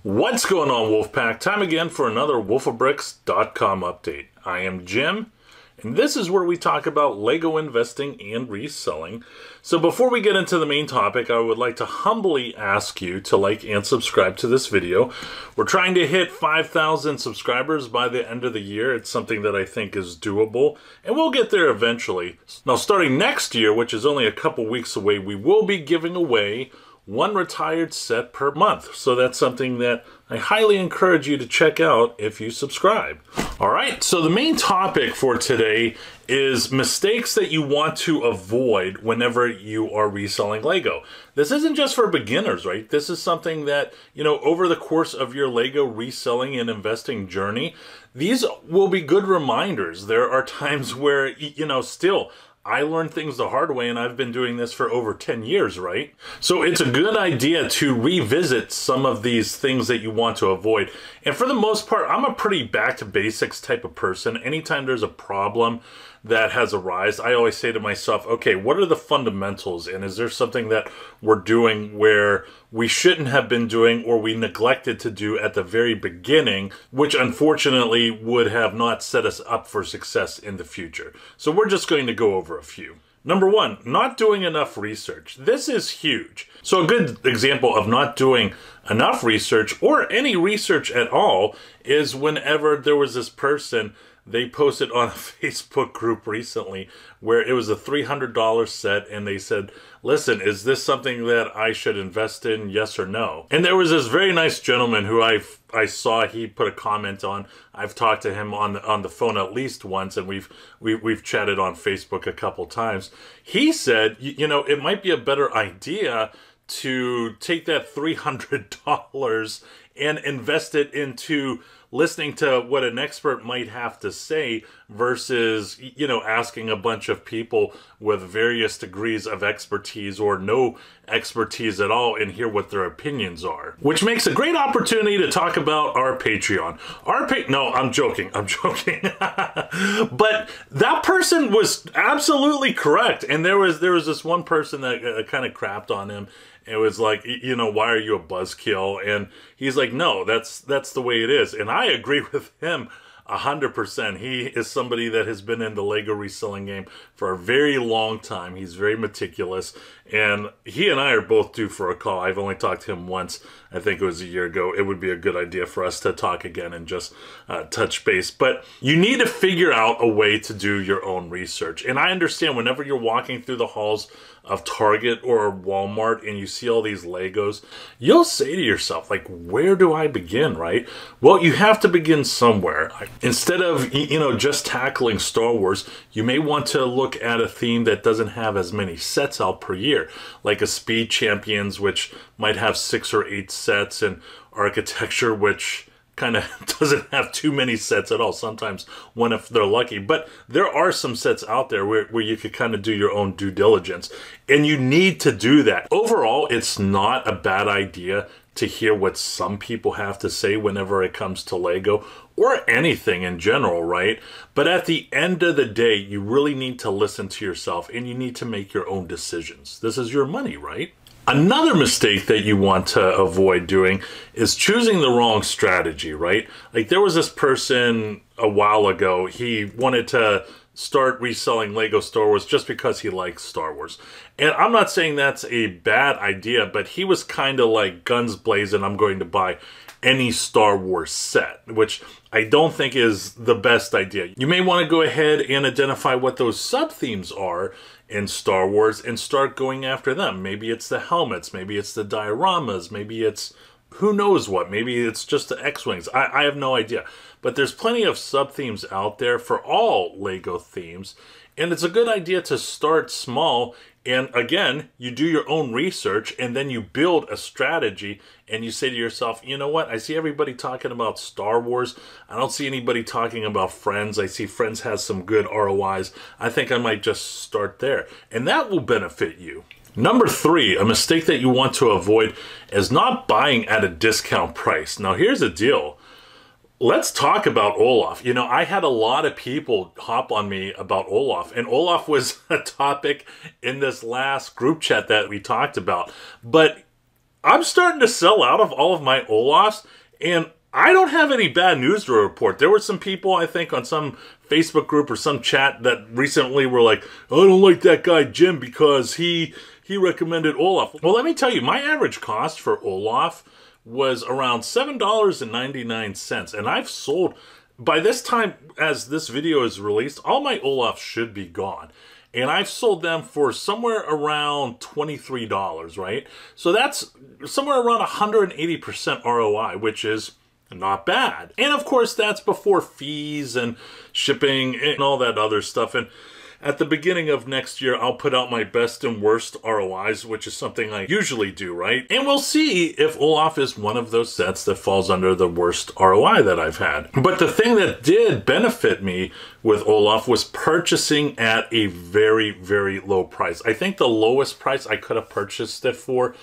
What's going on, Wolfpack? Time again for another wolfofbricks.com update. I am Jim, and this is where we talk about Lego investing and reselling. So before we get into the main topic, I would like to humbly ask you to like and subscribe to this video. We're trying to hit 5,000 subscribers by the end of the year. It's something that I think is doable, and we'll get there eventually. Now, starting next year, which is only a couple weeks away, we will be giving away one retired set per month. So that's something that I highly encourage you to check out if you subscribe. All right, so the main topic for today is mistakes that you want to avoid whenever you are reselling Lego. This isn't just for beginners, right? This is something that, you know, over the course of your Lego reselling and investing journey, these will be good reminders. There are times where, you know, still, I learned things the hard way, and I've been doing this for over 10 years, right? So it's a good idea to revisit some of these things that you want to avoid. And for the most part, I'm a pretty back to basics type of person. Anytime there's a problem that has arisen, I always say to myself, okay, what are the fundamentals? And is there something that we're doing where we shouldn't have been doing or we neglected to do at the very beginning, which unfortunately would have not set us up for success in the future? So we're just going to go over a few. Number one, not doing enough research. This is huge. So a good example of not doing enough research or any research at all is whenever there was this person, they posted on a Facebook group recently where it was a $300 set, and they said, listen, is this something that I should invest in, yes or no? And there was this very nice gentleman who I saw, he put a comment on. I've talked to him on the phone at least once, and we've chatted on Facebook a couple times. He said, you know, it might be a better idea to take that $300 and invest it into listening to what an expert might have to say versus, you know, asking a bunch of people with various degrees of expertise or no expertise at all and hear what their opinions are. Which makes a great opportunity to talk about our Patreon. No, I'm joking. I'm joking. But that person was absolutely correct. And there was this one person that kind of crapped on him. It was like, you know, why are you a buzzkill? And he's like, no, that's the way it is. And I agree with him 100%. He is somebody that has been in the Lego reselling game for a very long time. He's very meticulous, and he and I are both due for a call. I've only talked to him once. I think it was a year ago. It would be a good idea for us to talk again and just touch base. But you need to figure out a way to do your own research. And I understand whenever you're walking through the halls of Target or Walmart and you see all these Legos, you'll say to yourself, like, where do I begin, right? Well, you have to begin somewhere. Instead of, you know, just tackling Star Wars, you may want to look at a theme that doesn't have as many sets out per year, like a Speed Champions, which might have 6 or 8 sets, and Architecture, which kind of doesn't have too many sets at all. Sometimes one if they're lucky. But there are some sets out there where you could kind of do your own due diligence. And you need to do that. Overall, it's not a bad idea to hear what some people have to say whenever it comes to Lego or anything in general, right? But at the end of the day, you really need to listen to yourself and you need to make your own decisions. This is your money, right? Another mistake that you want to avoid doing is choosing the wrong strategy, right? Like there was this person a while ago, he wanted to start reselling Lego Star Wars just because he likes Star Wars. And I'm not saying that's a bad idea, but he was kind of like guns blazing, I'm going to buy any Star Wars set, which I don't think is the best idea. You may want to go ahead and identify what those sub-themes are in Star Wars and start going after them. Maybe it's the helmets, maybe it's the dioramas, maybe it's who knows what, maybe it's just the X-Wings. I have no idea. But there's plenty of sub-themes out there for all Lego themes, and it's a good idea to start small. And again, you do your own research and then you build a strategy and you say to yourself, you know what? I see everybody talking about Star Wars. I don't see anybody talking about Friends. I see Friends has some good ROIs. I think I might just start there. And that will benefit you. Number 3, a mistake that you want to avoid is not buying at a discount price. Now, here's the deal. Let's talk about Olaf. You know, I had a lot of people hop on me about Olaf, and Olaf was a topic in this last group chat that we talked about. But I'm starting to sell out of all of my Olafs, and I don't have any bad news to report. There were some people, I think, on some Facebook group or some chat that recently were like, I don't like that guy Jim because he recommended Olaf. Well, let me tell you, my average cost for Olaf was around $7.99, and I've sold, by this time as this video is released, all my Olafs should be gone. And I've sold them for somewhere around $23, right? So that's somewhere around 180% ROI, which is not bad. And of course, that's before fees and shipping and all that other stuff. And at the beginning of next year, I'll put out my best and worst ROIs, which is something I usually do, right? And we'll see if Olaf is one of those sets that falls under the worst ROI that I've had. But the thing that did benefit me with Olaf was purchasing at a very, very low price. I think the lowest price I could have purchased it for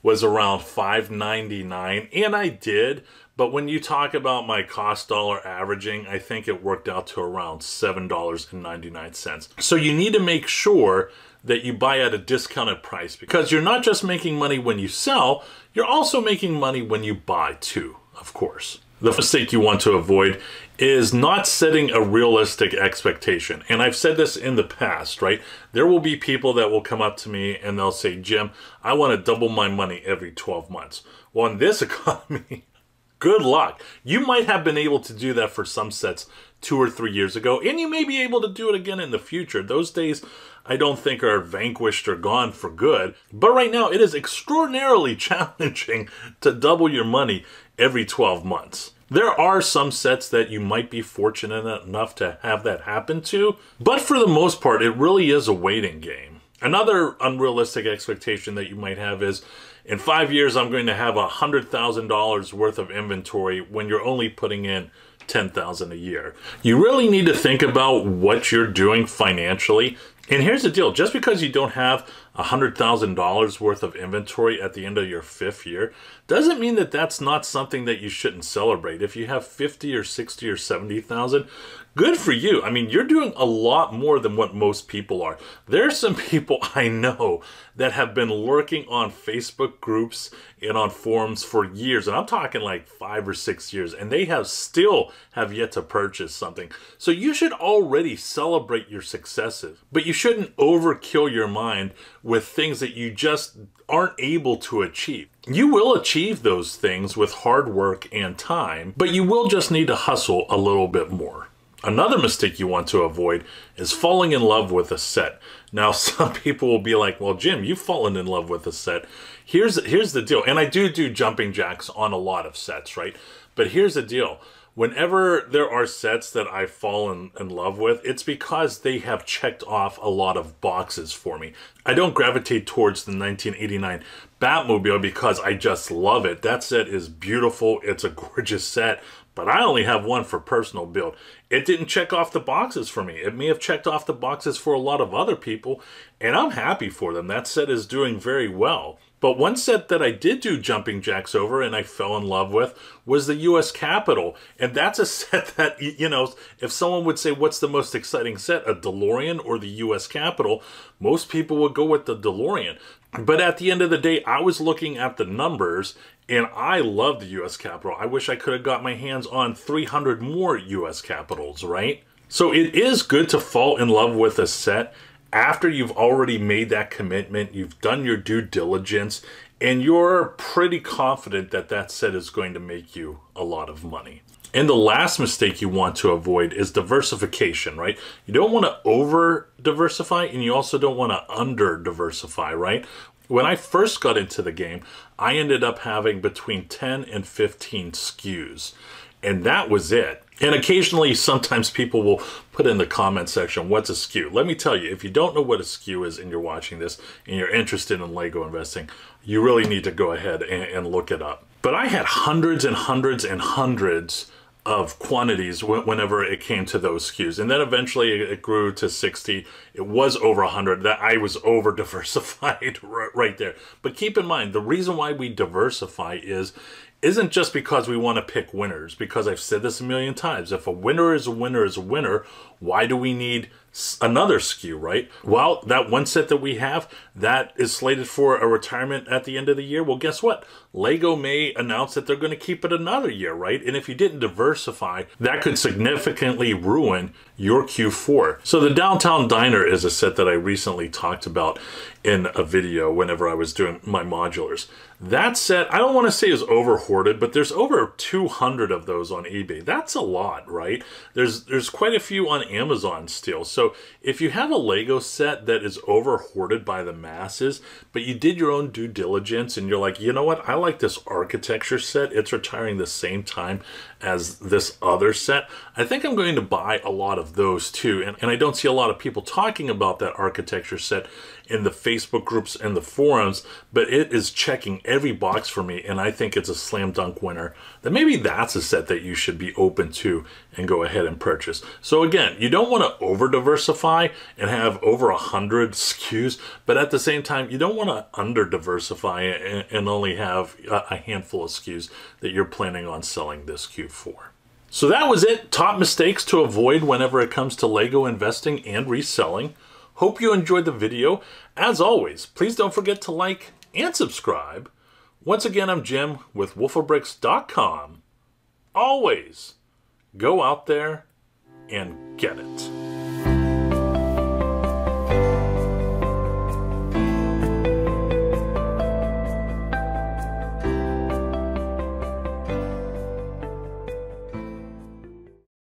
was around $5.99, and I did. But when you talk about my cost dollar averaging, I think it worked out to around $7.99. So you need to make sure that you buy at a discounted price, because you're not just making money when you sell, you're also making money when you buy too, of course. The mistake you want to avoid is not setting a realistic expectation. And I've said this in the past, right? There will be people that will come up to me and they'll say, Jim, I want to double my money every 12 months. Well, in this economy, good luck. You might have been able to do that for some sets 2 or 3 years ago, and you may be able to do it again in the future. Those days, I don't think are vanquished or gone for good. But right now, it is extraordinarily challenging to double your money every 12 months. There are some sets that you might be fortunate enough to have that happen to, but for the most part, it really is a waiting game. Another unrealistic expectation that you might have is, in 5 years, I'm going to have $100,000 worth of inventory when you're only putting in $10,000 a year. You really need to think about what you're doing financially. And here's the deal, just because you don't have $100,000 worth of inventory at the end of your 5th year, doesn't mean that that's not something that you shouldn't celebrate. If you have 50 or 60 or 70,000, good for you. I mean, you're doing a lot more than what most people are. There are some people I know that have been lurking on Facebook groups and on forums for years, and I'm talking like 5 or 6 years, and they still have yet to purchase something. So you should already celebrate your successes, but you shouldn't overkill your mind with things that you just aren't able to achieve. You will achieve those things with hard work and time, but you will just need to hustle a little bit more. Another mistake you want to avoid is falling in love with a set. Now, some people will be like, well, Jim, you've fallen in love with a set. Here's the deal. And I do jumping jacks on a lot of sets, right? But here's the deal. Whenever there are sets that I've fallen in love with, it's because they have checked off a lot of boxes for me. I don't gravitate towards the 1989 Batmobile because I just love it. That set is beautiful. It's a gorgeous set. But I only have one for personal build. It didn't check off the boxes for me. It may have checked off the boxes for a lot of other people, and I'm happy for them. That set is doing very well. But one set that I did do jumping jacks over and I fell in love with was the U.S. Capitol. And that's a set that, you know, if someone would say, what's the most exciting set, a DeLorean or the U.S. Capitol, most people would go with the DeLorean. But at the end of the day, I was looking at the numbers, and I love the U.S. Capitol. I wish I could have got my hands on 300 more U.S. Capitols, right? So it is good to fall in love with a set after you've already made that commitment, you've done your due diligence, and you're pretty confident that that set is going to make you a lot of money. And the last mistake you want to avoid is diversification, right? You don't want to over diversify, and you also don't want to under diversify, right? When I first got into the game, I ended up having between 10 and 15 SKUs, and that was it. And occasionally, sometimes people will put in the comment section, what's a SKU? Let me tell you, if you don't know what a SKU is and you're watching this and you're interested in Lego investing, you really need to go ahead and look it up. But I had hundreds and hundreds and hundreds of quantities whenever it came to those SKUs. And then eventually it grew to 60. It was over 100. That I was over diversified right there. But keep in mind, the reason why we diversify is isn't just because we want to pick winners, because I've said this a million times. If a winner is a winner is a winner, why do we need another SKU, right? Well, that one set that we have, that is slated for a retirement at the end of the year. Well, guess what? Lego may announce that they're going to keep it another year, right? And if you didn't diversify, that could significantly ruin your Q4. So the Downtown Diner is a set that I recently talked about in a video whenever I was doing my modulars. That set, I don't want to say is over hoarded, but there's over 200 of those on eBay. That's a lot, right? There's quite a few on Amazon still. So if you have a Lego set that is over hoarded by the masses, but you did your own due diligence and you're like, you know what? I like this architecture set. It's retiring the same time as this other set. I think I'm going to buy a lot of those too. And I don't see a lot of people talking about that architecture set in the Facebook groups and the forums, but it is checking every box for me, and I think it's a slam dunk winner. Then maybe that's a set that you should be open to and go ahead and purchase. So again, you don't want to over diversify and have over 100 SKUs, but at the same time, you don't want to under diversify and only have a handful of SKUs that you're planning on selling this Q4. So that was it. Top mistakes to avoid whenever it comes to Lego investing and reselling. Hope you enjoyed the video. As always, please don't forget to like and subscribe. Once again, I'm Jim with wolfofbricks.com. Always go out there and get it.